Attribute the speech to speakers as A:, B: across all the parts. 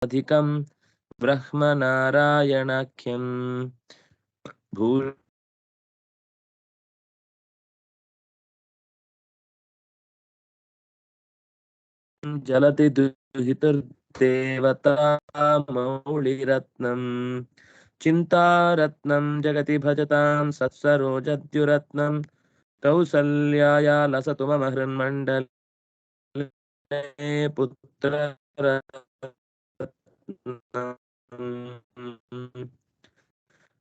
A: अधिकं ब्रह्मनारायणाख्यं भू जलति दुहितुर्देवता मौलिरत्नम् चिन्तारत्नं जगति भजतां सत्सरोजद्युरत्नं कौसल्याया लसतु मम हृन्मण्डले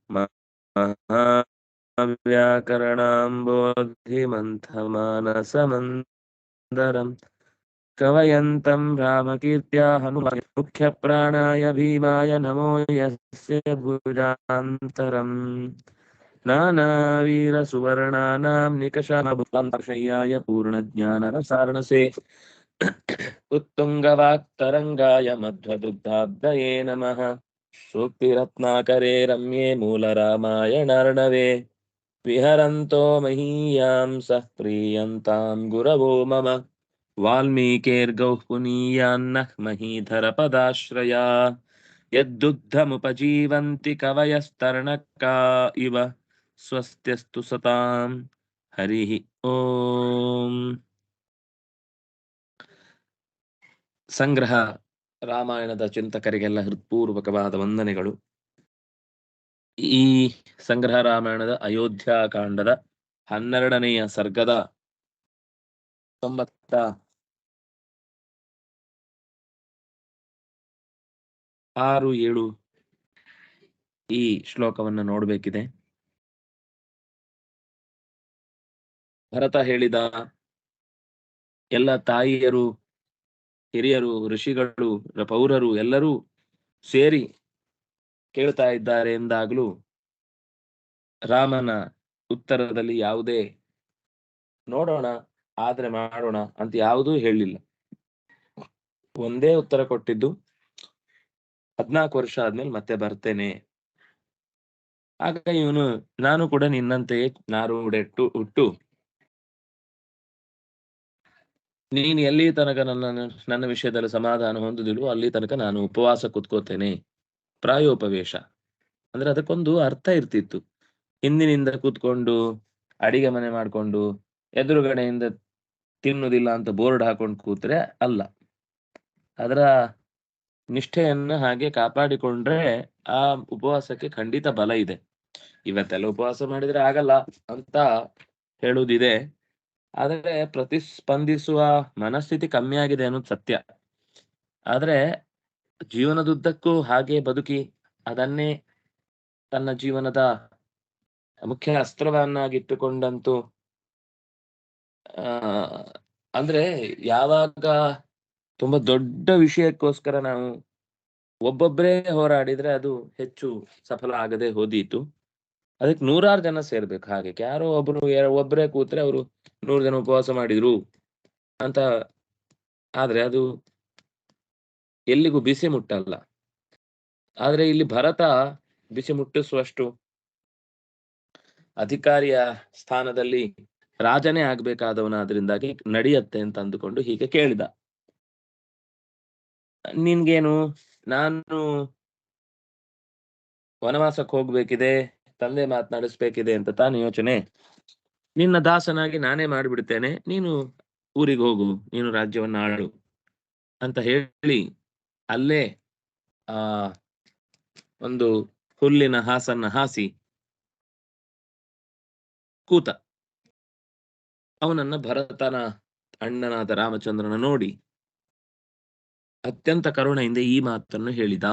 A: महाव्याकरणाम्बोधिमन्थमानसमन्दरम् कवयन्तं रामकीर्त्या हनुमते मुख्यप्राणाय भीमाय नमो यस्य भुजान्तरम् नानावीरसुवर्णानां निकषाभुक्तान्तर्शय्याय पूर्णज्ञानरसारणसे उत्तुङ्गवाक्तरङ्गाय मध्वदुग्धाब्दये नमः सूक्तिरत्नाकरे रम्ये मूलरामायणार्णवे विहरन्तो महीयां सः प्रीयन्तां गुरवो मम वाल्मीकेर्गौः पुनीयान्नः महीधरपदाश्रया यद्दुग्धमुपजीवन्ति कवयस्तरणका इव स्वस्त्यस्तु सतां हरिः ಓಂ. ಸಂಗ್ರಹ ರಾಮಾಯಣದ ಚಿಂತಕರಿಗೆಲ್ಲ ಹೃತ್ಪೂರ್ವಕವಾದ ವಂದನೆಗಳು. ಈ ಸಂಗ್ರಹ ರಾಮಾಯಣದ ಅಯೋಧ್ಯಾಕಾಂಡದ 12ನೆಯ ಸರ್ಗದ 96-7 ಈ ಶ್ಲೋಕವನ್ನು ನೋಡಬೇಕಿದೆ. ಭರತ ಹೇಳಿದ ಎಲ್ಲ ತಾಯಿಯರು, ಹಿರಿಯರು, ಋಷಿಗಳು, ಪೌರರು ಎಲ್ಲರೂ ಸೇರಿ ಕೇಳ್ತಾ ಇದ್ದಾರೆ ಎಂದಾಗಲೂ ರಾಮನ ಉತ್ತರದಲ್ಲಿ ಯಾವುದೇ ನೋಡೋಣ ಆದ್ರೆ ಮಾಡೋಣ ಅಂತ ಯಾವುದೂ ಹೇಳಲಿಲ್ಲ. ಒಂದೇ ಉತ್ತರ ಕೊಟ್ಟಿದ್ದು, 14 ವರ್ಷ ಆದ್ಮೇಲೆ ಮತ್ತೆ ಬರ್ತೇನೆ. ಆಗ ಇವನು, ನಾನು ಕೂಡ ನಿನ್ನಂತೆಯೇ ನಾರುಡೆಟ್ಟು ಹುಟ್ಟು ನೀನು ಎಲ್ಲಿ ತನಕ ನನ್ನ ವಿಷಯದಲ್ಲಿ ಸಮಾಧಾನ ಹೊಂದುದಿಲ್ವೋ ಅಲ್ಲಿ ತನಕ ನಾನು ಉಪವಾಸ ಕೂತ್ಕೋತೇನೆ. ಪ್ರಾಯೋಪವೇಶ ಅಂದ್ರೆ ಅದಕ್ಕೊಂದು ಅರ್ಥ ಇರ್ತಿತ್ತು. ಹಿಂದಿನಿಂದ ಕೂತ್ಕೊಂಡು ಅಡಿಗೆ ಮನೆ ಮಾಡ್ಕೊಂಡು ಎದುರುಗಡೆಯಿಂದ ತಿನ್ನುವುದಿಲ್ಲ ಅಂತ ಬೋರ್ಡ್ ಹಾಕೊಂಡು ಕೂತ್ರೆ ಅಲ್ಲ. ಅದರ ನಿಷ್ಠೆಯನ್ನ ಹಾಗೆ ಕಾಪಾಡಿಕೊಂಡ್ರೆ ಆ ಉಪವಾಸಕ್ಕೆ ಖಂಡಿತ ಬಲ ಇದೆ. ಇವತ್ತೆಲ್ಲ ಉಪವಾಸ ಮಾಡಿದ್ರೆ ಆಗಲ್ಲ ಅಂತ ಹೇಳುವುದಿದೆ, ಆದರೆ ಪ್ರತಿಸ್ಪಂದಿಸುವ ಮನಸ್ಥಿತಿ ಕಮ್ಮಿ ಆಗಿದೆ ಅನ್ನೋದು ಸತ್ಯ. ಆದ್ರೆ ಜೀವನದುದ್ದಕ್ಕೂ ಹಾಗೆ ಬದುಕಿ ಅದನ್ನೇ ತನ್ನ ಜೀವನದ ಮುಖ್ಯ ಅಸ್ತ್ರವನ್ನಾಗಿಟ್ಟುಕೊಂಡಂತೂ ಅಂದ್ರೆ ಯಾವಾಗ ತುಂಬಾ ದೊಡ್ಡ ವಿಷಯಕ್ಕೋಸ್ಕರ ನಾವು ಒಬ್ಬೊಬ್ಬರೇ ಹೋರಾಡಿದ್ರೆ ಅದು ಹೆಚ್ಚು ಸಫಲ ಆಗದೆ ಹೋದೀತು. ಅದಕ್ಕೆ 100 ಜನ ಸೇರ್ಬೇಕು. ಹಾಗೆ ಯಾರೋ ಒಬ್ಬರೇ ಕೂತ್ರೆ ಅವರು 100 ಜನ ಉಪವಾಸ ಮಾಡಿದ್ರು ಅಂತ ಆದ್ರೆ ಅದು ಎಲ್ಲಿಗೂ ಬಿಸಿ ಮುಟ್ಟಲ್ಲ. ಆದ್ರೆ ಇಲ್ಲಿ ಭರತ ಬಿಸಿ ಮುಟ್ಟಿಸುವಷ್ಟು ಅಧಿಕಾರಿಯ ಸ್ಥಾನದಲ್ಲಿ ರಾಜನೇ ಆಗ್ಬೇಕಾದವನಾದ್ರಿಂದಾಗಿ ನಡೆಯತ್ತೆ ಅಂತ ಅಂದುಕೊಂಡು ಹೀಗೆ ಕೇಳಿದ. ನಿನ್ಗೇನು, ನಾನು ವನವಾಸಕ್ಕೆ ಹೋಗ್ಬೇಕಿದೆ, ತಂದೆ ಮಾತನಾಡಿಸ್ಬೇಕಿದೆ ಅಂತ ತಾನು ಯೋಚನೆ. ನಿನ್ನ ದಾಸನಾಗಿ ನಾನೇ ಮಾಡಿಬಿಡ್ತೇನೆ, ನೀನು ಊರಿಗೆ ಹೋಗು, ನೀನು ರಾಜ್ಯವನ್ನ ಆಳು ಅಂತ ಹೇಳಿ ಅಲ್ಲೇ ಒಂದು ಹುಲ್ಲಿನ ಹಾಸನ್ನ ಹಾಸಿ ಕೂತ. ಅವನನ್ನ ಭರತನ ಅಣ್ಣನಾದ ರಾಮಚಂದ್ರನ ನೋಡಿ ಅತ್ಯಂತ ಕರುಣೆಯಿಂದ ಈ ಮಾತನ್ನು ಹೇಳಿದ.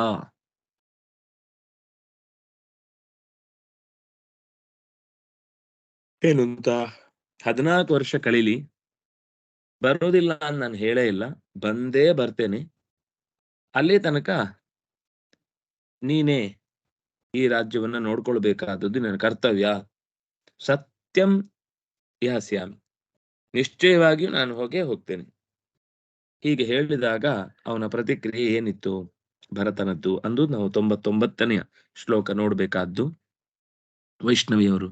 A: ಏನು ಅಂತ, 14 ವರ್ಷ ಕಳೀಲಿ, ಬರೋದಿಲ್ಲ ಅಂತ ನಾನು ಹೇಳೇ ಇಲ್ಲ, ಬಂದೇ ಬರ್ತೇನೆ. ಅಲ್ಲಿ ತನಕ ನೀನೇ ಈ ರಾಜ್ಯವನ್ನ ನೋಡ್ಕೊಳ್ಬೇಕಾದದ್ದು ನನ್ನ ಕರ್ತವ್ಯ. ಸತ್ಯಂ ಯಾಸ್ಯಾಮಿ, ನಿಶ್ಚಯವಾಗಿಯೂ ನಾನು ಹೋಗ್ತೇನೆ. ಹೀಗೆ ಹೇಳಿದಾಗ ಅವನ ಪ್ರತಿಕ್ರಿಯೆ ಏನಿತ್ತು ಭರತನದ್ದು ಅಂದು ನಾವು 99ನೆಯ ಶ್ಲೋಕ ನೋಡ್ಬೇಕಾದ್ದು. ವೈಷ್ಣವಿಯವರು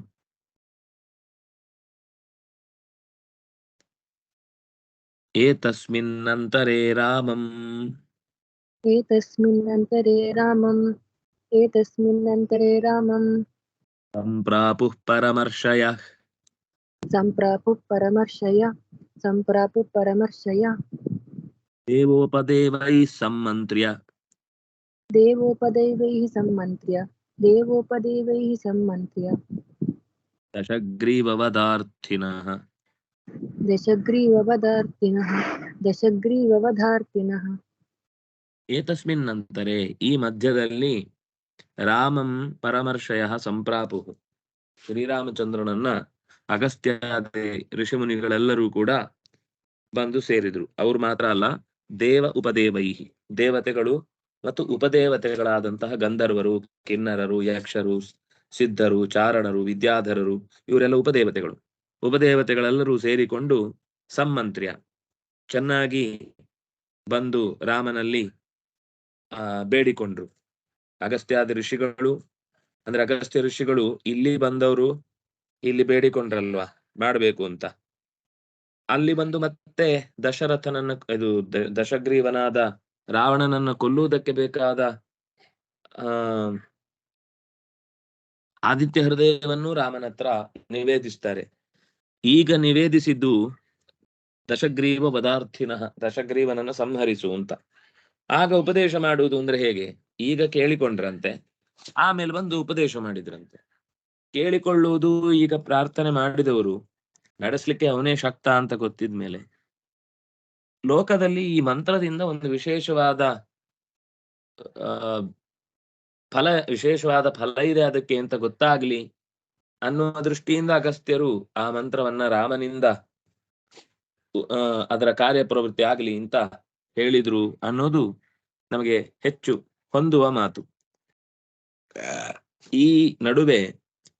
A: ಏತಸ್ಮಿನ್ನಂತರೇ ರಾಮಂ
B: एतस्मिन्नन्तरे रामम्
A: सम्प्रापुः परमर्षयः
B: सम्प्रापुः परमर्षय
A: देवोपदेवैः सम्मन्त्र्य
B: देवोपदेवैः सम्मन्त्र्य
A: दशग्रीववदार्थिनः
B: दशग्रीववधार्तिनः
A: ಏತಸ್ಮಿನ್ನಂತರೆ ಈ ಮಧ್ಯದಲ್ಲಿ ರಾಮಂ ಪರಮರ್ಷಯಃ ಸಂಪ್ರಾಪುಃ ಶ್ರೀರಾಮಚಂದ್ರನನ್ನ ಅಗಸ್ತ್ಯಾದಿ ಋಷಿಮುನಿಗಳೆಲ್ಲರೂ ಕೂಡ ಬಂದು ಸೇರಿದ್ರು. ಅವ್ರು ಮಾತ್ರ ಅಲ್ಲ, ದೇವ ಉಪದೇವೈಹಿ ದೇವತೆಗಳು ಮತ್ತು ಉಪದೇವತೆಗಳಾದಂತಹ ಗಂಧರ್ವರು, ಕಿನ್ನರರು, ಯಕ್ಷರು, ಸಿದ್ಧರು, ಚಾರಣರು, ವಿದ್ಯಾಧರರು ಇವರೆಲ್ಲ ಉಪದೇವತೆಗಳು. ಉಪದೇವತೆಗಳೆಲ್ಲರೂ ಸೇರಿಕೊಂಡು ಸಮ್ಮಂತ್ರ್ಯ ಚೆನ್ನಾಗಿ ಬಂದು ರಾಮನಲ್ಲಿ ಬೇಡಿಕೊಂಡ್ರು. ಅಗಸ್ತ್ಯಾದಿ ಋಷಿಗಳು ಅಂದ್ರೆ ಅಗಸ್ತ್ಯ ಋಷಿಗಳು ಇಲ್ಲಿ ಬಂದವರು ಇಲ್ಲಿ ಬೇಡಿಕೊಂಡ್ರಲ್ವಾ ಮಾಡ್ಬೇಕು ಅಂತ. ಅಲ್ಲಿ ಬಂದು ಮತ್ತೆ ದಶರಥನನ್ನ ಇದು ದಶಗ್ರೀವನಾದ ರಾವಣನನ್ನ ಕೊಲ್ಲುವುದಕ್ಕೆ ಬೇಕಾದ ಆದಿತ್ಯ ಹೃದಯವನ್ನು ರಾಮನ ಹತ್ರ ನಿವೇದಿಸ್ತಾರೆ. ಈಗ ನಿವೇದಿಸಿದ್ದು ದಶಗ್ರೀವ ಪದಾರ್ಥಿನಃ ದಶಗ್ರೀವನನ್ನ ಸಂಹರಿಸು ಅಂತ. ಆಗ ಉಪದೇಶ ಮಾಡುವುದು ಅಂದ್ರೆ ಹೇಗೆ? ಈಗ ಕೇಳಿಕೊಂಡ್ರಂತೆ, ಆಮೇಲೆ ಬಂದು ಉಪದೇಶ ಮಾಡಿದ್ರಂತೆ. ಕೇಳಿಕೊಳ್ಳುವುದು ಈಗ ಪ್ರಾರ್ಥನೆ ಮಾಡಿದವರು ನಡೆಸ್ಲಿಕ್ಕೆ ಅವನೇ ಶಕ್ತ ಅಂತ ಗೊತ್ತಿದ್ಮೇಲೆ ಲೋಕದಲ್ಲಿ ಈ ಮಂತ್ರದಿಂದ ಒಂದು ವಿಶೇಷವಾದ ಫಲ ಇದೆ ಅದಕ್ಕೆ ಅಂತ ಗೊತ್ತಾಗ್ಲಿ ಅನ್ನುವ ದೃಷ್ಟಿಯಿಂದ ಅಗಸ್ತ್ಯರು ಆ ಮಂತ್ರವನ್ನ ರಾಮನಿಂದ ಅದರ ಕಾರ್ಯಪ್ರವೃತ್ತಿ ಆಗ್ಲಿ ಅಂತ ಹೇಳಿದ್ರು ಅನ್ನೋದು ನಮಗೆ ಹೆಚ್ಚು ಹೊಂದುವ ಮಾತು. ಈ ನಡುವೆ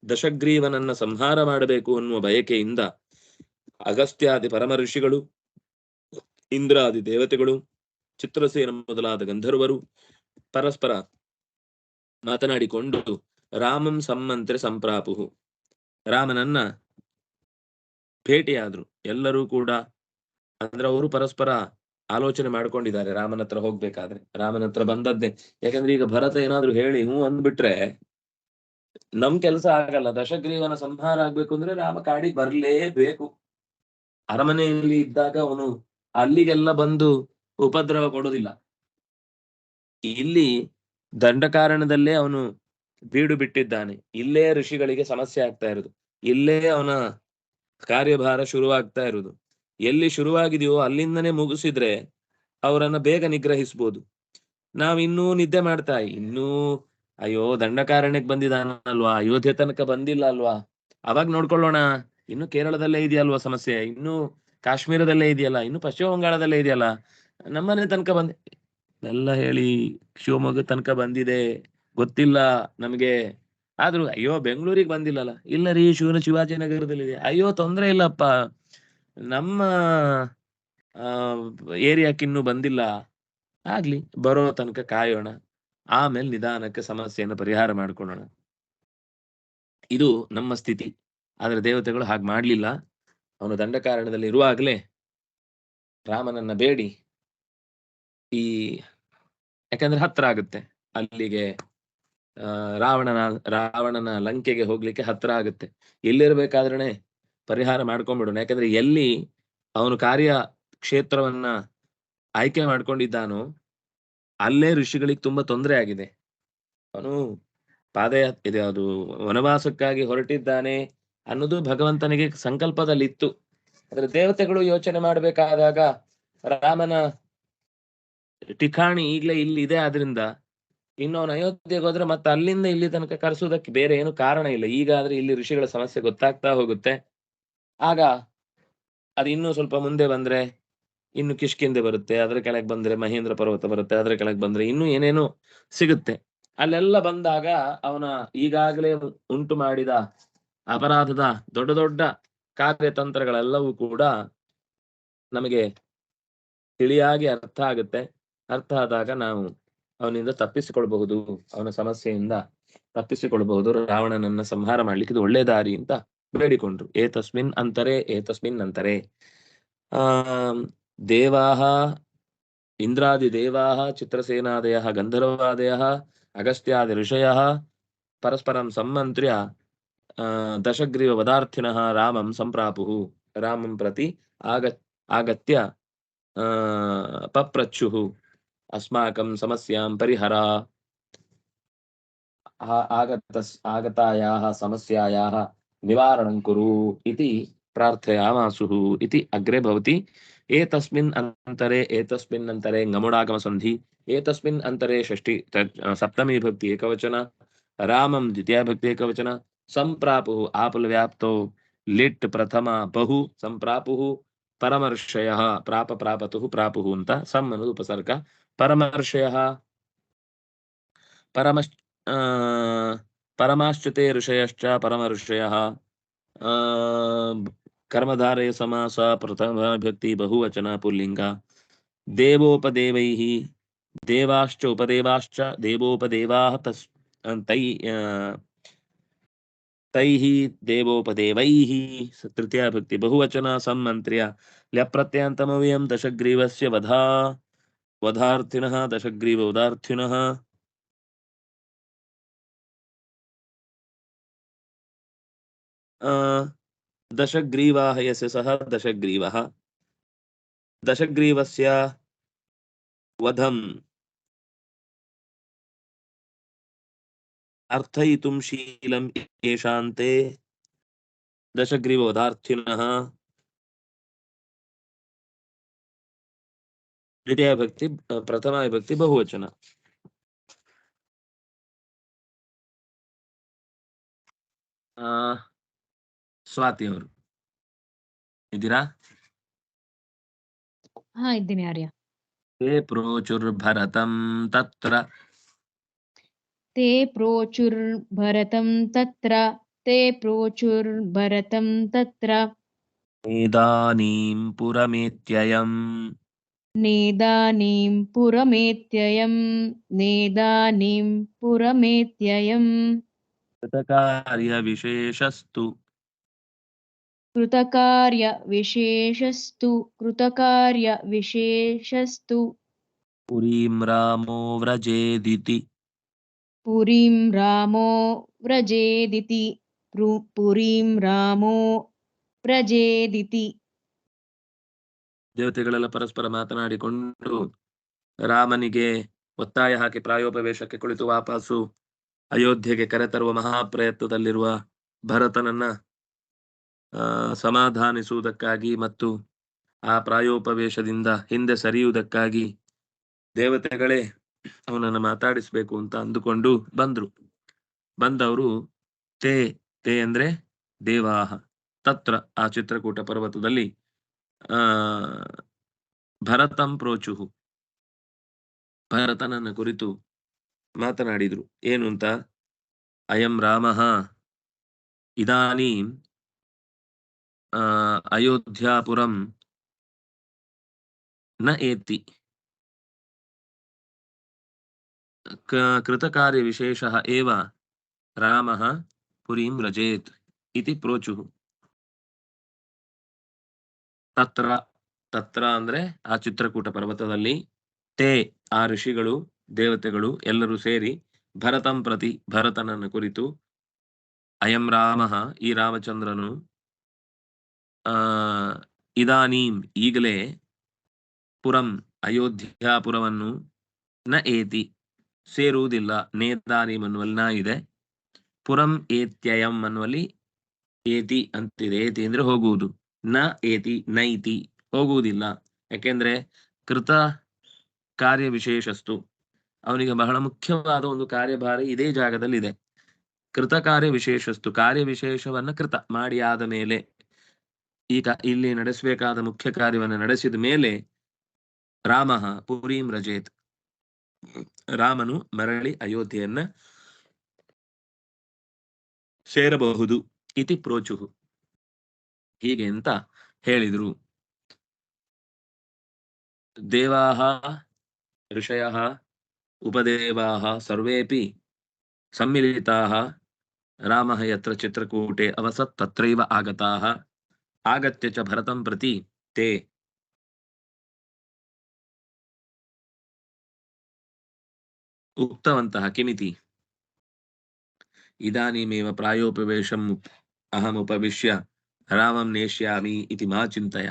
A: ದಶಗ್ರೀವನನ್ನ ಸಂಹಾರ ಮಾಡಬೇಕು ಅನ್ನುವ ಬಯಕೆಯಿಂದ ಅಗಸ್ತ್ಯಾದಿ ಪರಮ ಋಷಿಗಳು, ಇಂದ್ರಾದಿ ದೇವತೆಗಳು, ಚಿತ್ರಸೇನ ಮೊದಲಾದ ಗಂಧರ್ವರು ಪರಸ್ಪರ ಮಾತನಾಡಿಕೊಂಡು ರಾಮಂ ಸಮ್ಮಂತ್ರೆ ಸಂಪ್ರಾಪುಹು ರಾಮನನ್ನ ಭೇಟಿಯಾದ್ರು. ಎಲ್ಲರೂ ಕೂಡ ಅಂದ್ರೆ ಅವರು ಪರಸ್ಪರ ಆಲೋಚನೆ ಮಾಡ್ಕೊಂಡಿದ್ದಾರೆ ರಾಮನ ಹತ್ರ ಹೋಗ್ಬೇಕಾದ್ರೆ. ರಾಮನ ಹತ್ರ ಬಂದದ್ದೇ ಯಾಕಂದ್ರೆ ಈಗ ಭರತ ಏನಾದ್ರು ಹೇಳಿ ಅಂದ್ಬಿಟ್ರೆ ನಮ್ ಕೆಲಸ ಆಗಲ್ಲ. ದಶಗ್ರೀವನ ಸಂಹಾರ ಆಗ್ಬೇಕು ಅಂದ್ರೆ ರಾಮ ಕಾಡಿಗೆ ಬರ್ಲೇಬೇಕು. ಅರಮನೆಯಲ್ಲಿ ಇದ್ದಾಗ ಅವನು ಅಲ್ಲಿಗೆಲ್ಲ ಬಂದು ಉಪದ್ರವ ಕೊಡೋದಿಲ್ಲ. ಇಲ್ಲಿ ದಂಡಕಾರಣದಲ್ಲೇ ಅವನು ಬೀಡು ಬಿಟ್ಟಿದ್ದಾನೆ. ಇಲ್ಲೇ ಋಷಿಗಳಿಗೆ ಸಮಸ್ಯೆ ಆಗ್ತಾ ಇರುದು, ಇಲ್ಲೇ ಅವನ ಕಾರ್ಯಭಾರ ಶುರುವಾಗ್ತಾ ಇರುವುದು. ಎಲ್ಲಿ ಶುರುವಾಗಿದೆಯೋ ಅಲ್ಲಿಂದನೇ ಮುಗಿಸಿದ್ರೆ ಅವರನ್ನ ಬೇಗ ನಿಗ್ರಹಿಸ್ಬೋದು. ನಾವಿನ್ನೂ ನಿದ್ದೆ ಮಾಡ್ತಾ ಇನ್ನೂ ಅಯ್ಯೋ ದಂಡಕಾರಣ್ಯಕ್ಕೆ ಬಂದಿದ್ದಾನಲ್ವಾ, ಅಯೋಧ್ಯೆ ತನಕ ಬಂದಿಲ್ಲ ಅಲ್ವಾ, ಅವಾಗ ನೋಡ್ಕೊಳ್ಳೋಣ, ಇನ್ನು ಕೇರಳದಲ್ಲೇ ಇದೆಯಲ್ವಾ ಸಮಸ್ಯೆ, ಇನ್ನು ಕಾಶ್ಮೀರದಲ್ಲೇ ಇದೆಯಲ್ಲ, ಇನ್ನು ಪಶ್ಚಿಮ ಬಂಗಾಳದಲ್ಲೇ ಇದೆಯಲ್ಲ, ನಮ್ಮನೆ ತನಕ ಎಲ್ಲ ಹೇಳಿ ಶಿವಮೊಗ್ಗ ತನಕ ಬಂದಿದೆ ಗೊತ್ತಿಲ್ಲ ನಮಗೆ. ಆದ್ರೂ ಅಯ್ಯೋ ಬೆಂಗಳೂರಿಗೆ ಬಂದಿಲ್ಲಲ್ಲ, ಇಲ್ಲ ರೀ ಶಿವಾಜಿನಗರದಲ್ಲಿದೆ, ಅಯ್ಯೋ ತೊಂದ್ರೆ ಇಲ್ಲಪ್ಪ ನಮ್ಮ ಏರಿಯಾಕ್ಕಿನ್ನೂ ಬಂದಿಲ್ಲ, ಆಗ್ಲಿ ಬರೋ ತನಕ ಕಾಯೋಣ, ಆಮೇಲೆ ನಿಧಾನಕ್ಕೆ ಸಮಸ್ಯೆಯನ್ನು ಪರಿಹಾರ ಮಾಡ್ಕೊಳ್ಳೋಣ. ಇದು ನಮ್ಮ ಸ್ಥಿತಿ. ಆದ್ರೆ ದೇವತೆಗಳು ಹಾಗೆ ಮಾಡ್ಲಿಲ್ಲ. ಅವನು ದಂಡಕಾರಣದಲ್ಲಿ ಇರುವಾಗಲೇ ರಾಮನನ್ನ ಬೇಡಿ ಯಾಕಂದ್ರೆ ಹತ್ರ ಆಗುತ್ತೆ ಅಲ್ಲಿಗೆ, ರಾವಣನ ಲಂಕೆಗೆ ಹೋಗ್ಲಿಕ್ಕೆ ಹತ್ರ ಆಗುತ್ತೆ. ಇಲ್ಲಿರ್ಬೇಕಾದ್ರೆ ಪರಿಹಾರ ಮಾಡ್ಕೊಂಡ್ಬಿಡೋಣ. ಯಾಕಂದ್ರೆ ಎಲ್ಲಿ ಅವನು ಕಾರ್ಯ ಕ್ಷೇತ್ರವನ್ನ ಆಯ್ಕೆ ಮಾಡ್ಕೊಂಡಿದ್ದಾನೋ ಅಲ್ಲೇ ಋಷಿಗಳಿಗೆ ತುಂಬಾ ತೊಂದರೆ ಆಗಿದೆ. ಅವನು ಇದೆ ಅದು ವನವಾಸಕ್ಕಾಗಿ ಹೊರಟಿದ್ದಾನೆ ಅನ್ನೋದು ಭಗವಂತನಿಗೆ ಸಂಕಲ್ಪದಲ್ಲಿತ್ತು. ಆದ್ರೆ ದೇವತೆಗಳು ಯೋಚನೆ ಮಾಡ್ಬೇಕಾದಾಗ ರಾಮನ ಠಿಕಾಣಿ ಈಗ್ಲೇ ಇಲ್ಲಿ ಇದೆ, ಆದ್ರಿಂದ ಇನ್ನು ಅವನು ಅಯೋಧ್ಯೆಗೆ ಹೋದ್ರೆ ಮತ್ತೆ ಅಲ್ಲಿಂದ ಇಲ್ಲಿ ತನಕ ಕರೆಸುವುದಕ್ಕೆ ಬೇರೆ ಏನು ಕಾರಣ ಇಲ್ಲ. ಈಗ ಆದ್ರೆ ಇಲ್ಲಿ ಋಷಿಗಳ ಸಮಸ್ಯೆ ಗೊತ್ತಾಗ್ತಾ ಹೋಗುತ್ತೆ. ಆಗ ಅದು ಇನ್ನೂ ಸ್ವಲ್ಪ ಮುಂದೆ ಬಂದ್ರೆ ಇನ್ನು ಕಿಷ್ಕಿಂದೆ ಬರುತ್ತೆ, ಅದ್ರ ಕೆಳಗೆ ಬಂದ್ರೆ ಮಹೇಂದ್ರ ಪರ್ವತ ಬರುತ್ತೆ, ಅದ್ರ ಕೆಳಗೆ ಬಂದ್ರೆ ಇನ್ನೂ ಏನೇನು ಸಿಗುತ್ತೆ. ಅಲ್ಲೆಲ್ಲ ಬಂದಾಗ ಅವನ ಈಗಾಗಲೇ ಉಂಟು ಮಾಡಿದ ಅಪರಾಧದ ದೊಡ್ಡ ದೊಡ್ಡ ಕಾರ್ಯತಂತ್ರಗಳೆಲ್ಲವೂ ಕೂಡ ನಮಗೆ ತಿಳಿಯಾಗಿ ಅರ್ಥ ಆಗುತ್ತೆ. ಅರ್ಥ ಆದಾಗ ನಾವು ಅವನಿಂದ ತಪ್ಪಿಸಿಕೊಳ್ಬಹುದು, ಅವನ ಸಮಸ್ಯೆಯಿಂದ ತಪ್ಪಿಸಿಕೊಳ್ಬಹುದು. ರಾವಣನನ್ನ ಸಂಹಾರ ಮಾಡ್ಲಿಕ್ಕೆ ಇದು ಒಳ್ಳೆ ದಾರಿ ಅಂತ ಬೇಡಿಕೊಂಡ್ರು. ಏತಸ್ಮಿನ್ ಅಂತರೆ ದೇವಾಹ इन्द्रादिदेवाः चित्रसेनादयः गन्धर्वादयः अगस्त्यादि ऋषयः परस्परं सम्मन्त्र्य दशग्रीववदार्थिनः रामं सम्प्रापुः। रामं प्रति आगत्य पप्रच्छुः अस्माकं समस्यां परिहर, आगतायाः समस्यायाः निवारणं कुरु इति प्रार्थयामासुः इति अग्रे भवति। एतस्मिन् अन्तरे ngमुडागमसन्धि, एतस्मिन् अन्तरे षष्ठी सप्तमी भक्ति एकवचन, रामं द्वितीया भक्ति एकवचन, सम्प्रापुः आपुलव्याप्तौ लिट् प्रथमा बहु सम्प्रापुः, परमर्षयः प्राप प्रापतुः प्रापुः ಅಂತ सम् ಅನ್ನೋದು ಉಪಸರ್ಗ, परमर्षयः परमाश्च्युते ऋषयश्च परमऋषयः, कर्मधारय समास प्रथमा विभक्ति बहुवचन पुल्लिंग, देवोपदेवैः देवाश्च उपदेवाश्च देवोपदेवाः तैः देवोपदेवैः तृतीया भक्ति बहुवचन सम्मन्त्र्य ल्यप्रत्ययन्तमव्ययं दशग्रीवस्य वधार्थिनः दशग्रीव उदार्थिनः दशग्रीवाः यस्य सः दशग्रीवः दशग्रीवस्य वधम् अर्थयितुं शीलम् येषान्ते दशग्रीववधार्थिनः द्वितीया विभक्ति प्रथमा विभक्ति बहुवचन। ಸ್ವಾತಿ ಅವರು ಇದ್ದೀರಾ?
C: ಹಾ, ಇದ್ದೀನಿ ಆರ್ಯ.
A: ते प्रोचुर्भरतं तत्र
C: ते प्रोचुर्भरतं तत्र ते प्रोचुर्भरतं तत्र
A: इदानीं पुरमेत्ययम्
C: नेदानीं पुरमेत्ययं नेदानीं पुरमेत्ययं
A: कृतकार्यविशेषस्तु
C: कृतकार्यविशेषस्तु
A: पुरीं रामो व्रजेदिति
C: पुरीं रामो व्रजेदिति पुरीं रामो व्रजेदिति.
A: ದೇವತೆಗಳೆಲ್ಲ ಪರಸ್ಪರ ಮಾತನಾಡಿಕೊಂಡು ರಾಮನಿಗೆ ಒತ್ತಾಯ ಹಾಕಿ ಪ್ರಾಯೋಪವೇಶಕ್ಕೆ ಕುಳಿತು ವಾಪಸ್ಸು ಅಯೋಧ್ಯೆಗೆ ಕರೆತರುವ ಮಹಾಪ್ರಯತ್ನದಲ್ಲಿರುವ ಭರತನನ್ನ ಸಮಾಧಾನಿಸುವುದಕ್ಕಾಗಿ ಮತ್ತು ಆ ಪ್ರಾಯೋಪವೇಶದಿಂದ ಹಿಂದೆ ಸರಿಯುವುದಕ್ಕಾಗಿ ದೇವತೆಗಳೇ ಅವನನ್ನು ಮಾತಾಡಿಸ್ಬೇಕು ಅಂತ ಅಂದುಕೊಂಡು ಬಂದವರು ತೇ ಅಂದ್ರೆ ದೇವಾಹ ತತ್ರ ಆ ಚಿತ್ರಕೂಟ ಪರ್ವತದಲ್ಲಿ ಭರತಂ ಪ್ರೋಚುಹು ಭರತನನ್ನ ಕುರಿತು ಮಾತನಾಡಿದ್ರು. ಏನು ಅಂತ, ಅಯಂ ರಾಮಃ ಇದಾನೀಂ ಅಯೋಧ್ಯಾಪುರಂ ನ ಏತಿ कृतकार्यविशेषः एव रामः पुरीं व्रजेत् इति प्रोचुः. ತತ್ರ ಅಂದ್ರೆ ಆ ಚಿತ್ರಕೂಟ ಪರ್ವತದಲ್ಲಿ ತೇ ಆ ಋಷಿಗಳು ದೇವತೆಗಳು ಎಲ್ಲರೂ ಸೇರಿ ಭರತಂ ಪ್ರತಿ ಭರತನನ್ನು ಕುರಿತು ಅಯಂ ರಾಮಃ ಈ ರಾಮಚಂದ್ರನು ಇದಾನೀಂ ಈಗಲೇ ಪುರಂ ಅಯೋಧ್ಯಾಪುರವನ್ನು ನ ಏತಿ ಸೇರುವುದಿಲ್ಲ, ನೇದಾನೀಂ ಅನ್ನುವಲ್ಲಿ ನಾ ಇದೆ, ಪುರಂ ಏತ್ಯಯಂ ಅನ್ನುವಲ್ಲಿ ಏತಿ ಅಂತಿದೆ. ಏತಿ ಅಂದ್ರೆ ಹೋಗುವುದು, ನ ಏತಿ ನೈತಿ ಹೋಗುವುದಿಲ್ಲ. ಯಾಕೆಂದ್ರೆ ಕೃತ ಕಾರ್ಯ ವಿಶೇಷಸ್ತು ಅವನಿಗೆ ಬಹಳ ಮುಖ್ಯವಾದ ಒಂದು ಕಾರ್ಯಭಾರ ಇದೇ ಜಾಗದಲ್ಲಿದೆ. ಕೃತ ಕಾರ್ಯ ವಿಶೇಷಸ್ತು ಕಾರ್ಯ ವಿಶೇಷವನ್ನ ಕೃತ ಮಾಡಿ ಆದ ಮೇಲೆ ಈಗ ಇಲ್ಲಿ ನಡೆಸಬೇಕಾದ ಮುಖ್ಯ ಕಾರ್ಯವನ್ನು ನಡೆಸಿದ ಮೇಲೆ ರಾಮಃ ಪುರೀಂ ರಜೇತ್ ರಾಮನು ಮರಳಿ ಅಯೋಧ್ಯೆಯನ್ನ ಸೇರಬಹುದು ಇತಿ ಪ್ರೋಚುಹು ಹೀಗೆ ಅಂತ ಹೇಳಿದ್ರು. ದೇವಾಹ ಋಷಯಃ ಉಪದೇವಾಹ ಸರ್ವೇಪಿ ಸಮ್ಮಿಲಿತಾಃ ರಾಮಃ ಯತ್ರ ಚಿತ್ರಕೂಟೆ ಅವಸತ್ ತತ್ರೈವ ಆಗತಾಃ ಆಗತ್ಯ ಚ ಭರತಂ ಪ್ರತಿ ತೇ उक्तवन्तः किमिति इदानीमेव प्रायोपवेशम् अहमुपविश्य रामं नेष्यामि इति मा चिन्तय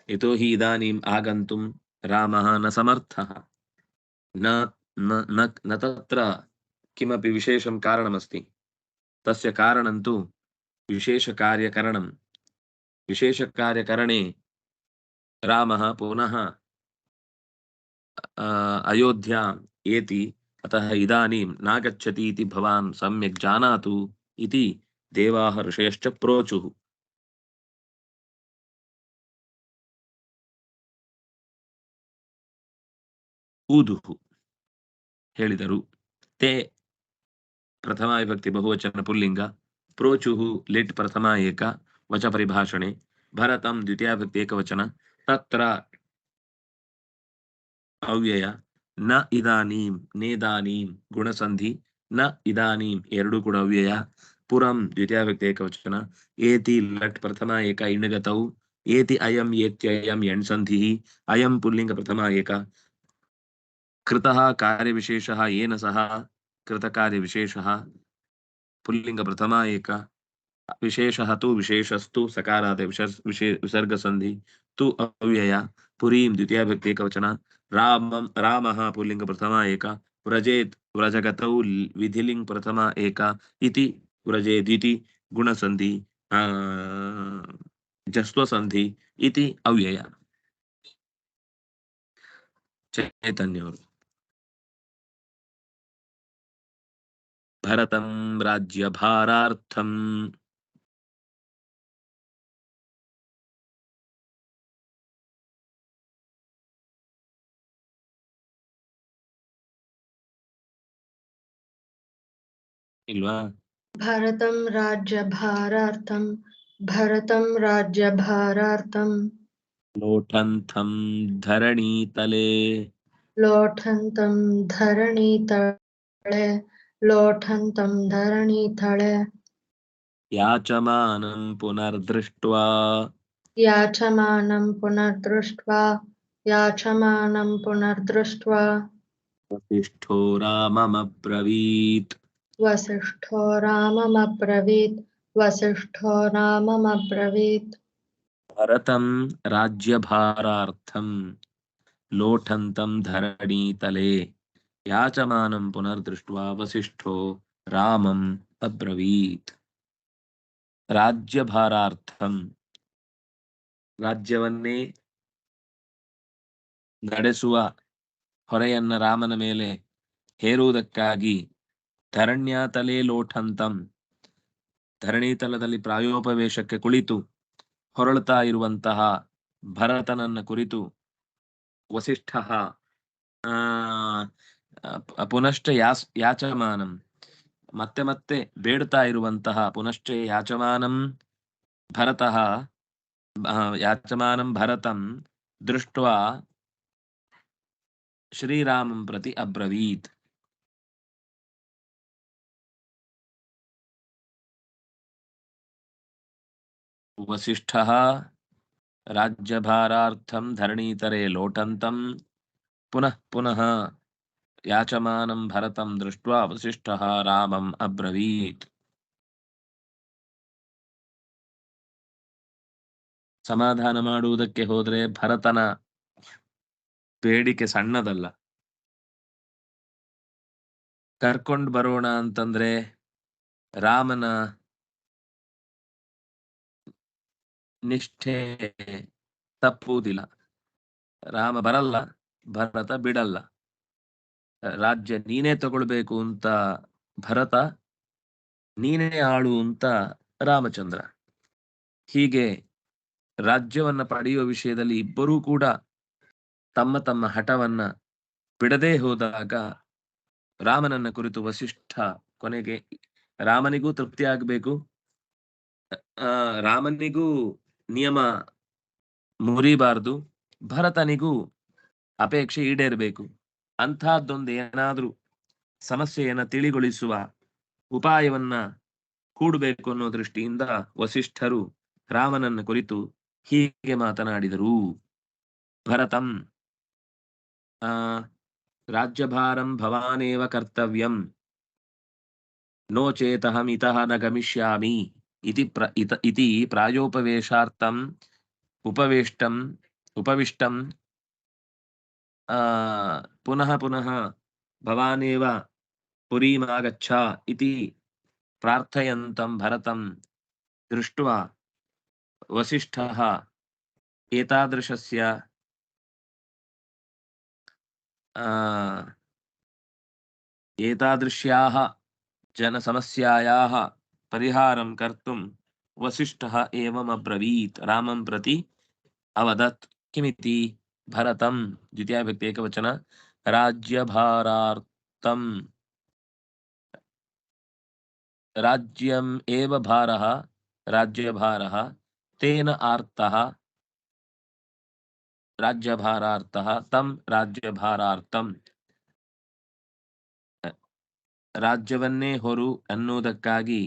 A: यतोहि इदानीम् आगन्तुं रामः न समर्थः न न न न तत्र किमपि विशेषं कारणमस्ति तस्य कारणं तु विशेषकार्यकरणं विशेषकार्यकरणे रामः पुनः अयोध्या एति अतः इदानीं नागच्छति इति भवान् सम्यक् जानातु इति देवाः ऋषयश्च प्रोचुः ऊदुः ಹೇಳಿದರು ते प्रथमा विभक्ति बहुवचन पुल्लिंग प्रोचुः लिट् प्रथमा एक वच परिभाषणे भरतं द्वितीया विभक्ति एकवचन तत्र अव्यय न इदानीं नेदानीं गुणसंधि न इदानीं ಎರಡು ಕೂಡ ಅವ್ಯಯ पुरं द्वितीया विभक्ति एकवचन एति लट् प्रथमा एक इण्गतौ एति अयम् एत्ययम् एण्सन्धिः अयं पुल्लिंग प्रथमा एक कृतः कार्यविशेषः येन सह कृतकार्यविशेषः पुल्लिंग प्रथमा एक विशेषः तु विशेषस्तु सकारात् विसर्गसन्धि तु अव्यय पुरीं द्वितीया विभक्ति एकवचन रामं रामः पुल्लिंग प्रथमा एक व्रजेत् व्रजगतौ विधिलिंग प्रथमा एक इति व्रजेदिति गुणसन्धि जस्वसन्धि इति अव्यय चैतन्यವರು भरतं राज्यभारार्थं इल्वा
B: भरतं राज्यभारार्थं
A: लोठन्थं धरणीतले
B: लोठन्तं धरणीतळे
A: याचमानं पुनर्दृष्ट्वा
B: याचमानं पुनर्दृष्ट्वा
A: वसिष्ठो राममब्रवीत्
B: वसिष्ठो राममब्रवीत्
A: भरतं राज्यभारार्थं लोठन्तं धरणीतले याचमानं पुनर्दृष्ट्वा वसिष्ठो रामम् अब्रवीत् राज्यभारार्थं ರಾಜ್ಯವನ್ನೇ ನಡೆಸುವ ಹೊರೆಯನ್ನ ರಾಮನ ಮೇಲೆ ಹೇರುವುದಕ್ಕಾಗಿ ಧರಣ್ಯಾತಲೇ ಲೋಠಂತಂ ಧರಣೀತಲದಲ್ಲಿ ಪ್ರಾಯೋಪವೇಶಕ್ಕೆ ಕುಳಿತು ಹೊರಳುತ್ತಾ ಇರುವಂತಹ ಭರತನನ್ನ ಕುರಿತು ವಸಿಷ್ಠ ಪುನಶ್ಚ ಯಾಚಮಾನಂ ಮತ್ತೆ ಮತ್ತೆ ಬೇಡ್ತಾ ಇರುವಂತಹ ಪುನಶ್ಚ ಯಾಚಮಾನಂ ಭರತಃ याचमानं भरतं दृष्ट्वा श्रीरामं प्रति अब्रवीत् वसिष्ठः राज्यभारार्थं धरणीतरे लोटन्तं पुनः पुनः याचमानं भरतं दृष्ट्वा वसिष्ठः रामम् अब्रवीत् ಸಮಾಧಾನ ಮಾಡುವುದಕ್ಕೆ ಹೋದ್ರೆ ಭರತನ ಬೇಡಿಕೆ ಸಣ್ಣದಲ್ಲ. ಕರ್ಕೊಂಡು ಬರೋಣ ಅಂತಂದ್ರೆ ರಾಮನ ನಿಷ್ಠೆ ತಪ್ಪುವುದಿಲ್ಲ. ರಾಮ ಬರಲ್ಲ, ಭರತ ಬಿಡಲ್ಲ. ರಾಜ್ಯ ನೀನೇ ತಗೊಳ್ಬೇಕು ಅಂತ ಭರತ, ನೀನೇ ಆಳು ಅಂತ ರಾಮಚಂದ್ರ. ಹೀಗೆ ರಾಜ್ಯವನ್ನ ಪಡೆಯುವ ವಿಷಯದಲ್ಲಿ ಇಬ್ಬರೂ ಕೂಡ ತಮ್ಮ ತಮ್ಮ ಹಠವನ್ನ ಬಿಡದೇ ಹೋದಾಗ ರಾಮನನ್ನ ಕುರಿತು ವಸಿಷ್ಠ ಕೊನೆಗೆ ರಾಮನಿಗೂ ತೃಪ್ತಿ ಆಗ್ಬೇಕು, ರಾಮನಿಗೂ ನಿಯಮ ಮುರಿಬಾರ್ದು, ಭರತನಿಗೂ ಅಪೇಕ್ಷೆ ಈಡೇರಬೇಕು. ಅಂಥದ್ದೊಂದು ಏನಾದ್ರೂ ಸಮಸ್ಯೆಯನ್ನ ತಿಳಿಗೊಳಿಸುವ ಉಪಾಯವನ್ನ ಕೂಡಬೇಕು ಅನ್ನೋ ದೃಷ್ಟಿಯಿಂದ ವಸಿಷ್ಠರು ರಾಮನನ್ನ ಕುರಿತು ಹೀಗೆ ಮಾತನಾಡಿದರು. ಭರತಂ राज्यभारं भवानेव कर्तव्यं नो चेतहम् इतः न गमिष्यामि इति प्रायोपवेशार्थम् उपविष्टं पुनः पुनः भवानेव पुरीमागच्छ इति प्रार्थयन्तं भरतं दृष्ट्वा वसिष्ठः एतादृशस्य एतादृश्याः जनसमस्यायाः परिहारं कर्तुं वसिष्ठः एवम् अब्रवीत् रामं प्रति अवदत् किमिति भरतं द्वितीया विभक्ति एकवचन राज्यभारार्थं राज्यम् एव भारः राज्यभारः तेन आर्तः राज्यभारार्थः तं राज्यभारार्थं ರಾಜ್ಯವನ್ನೇ ಹೊರು ಅನ್ನುವುದಕ್ಕಾಗಿ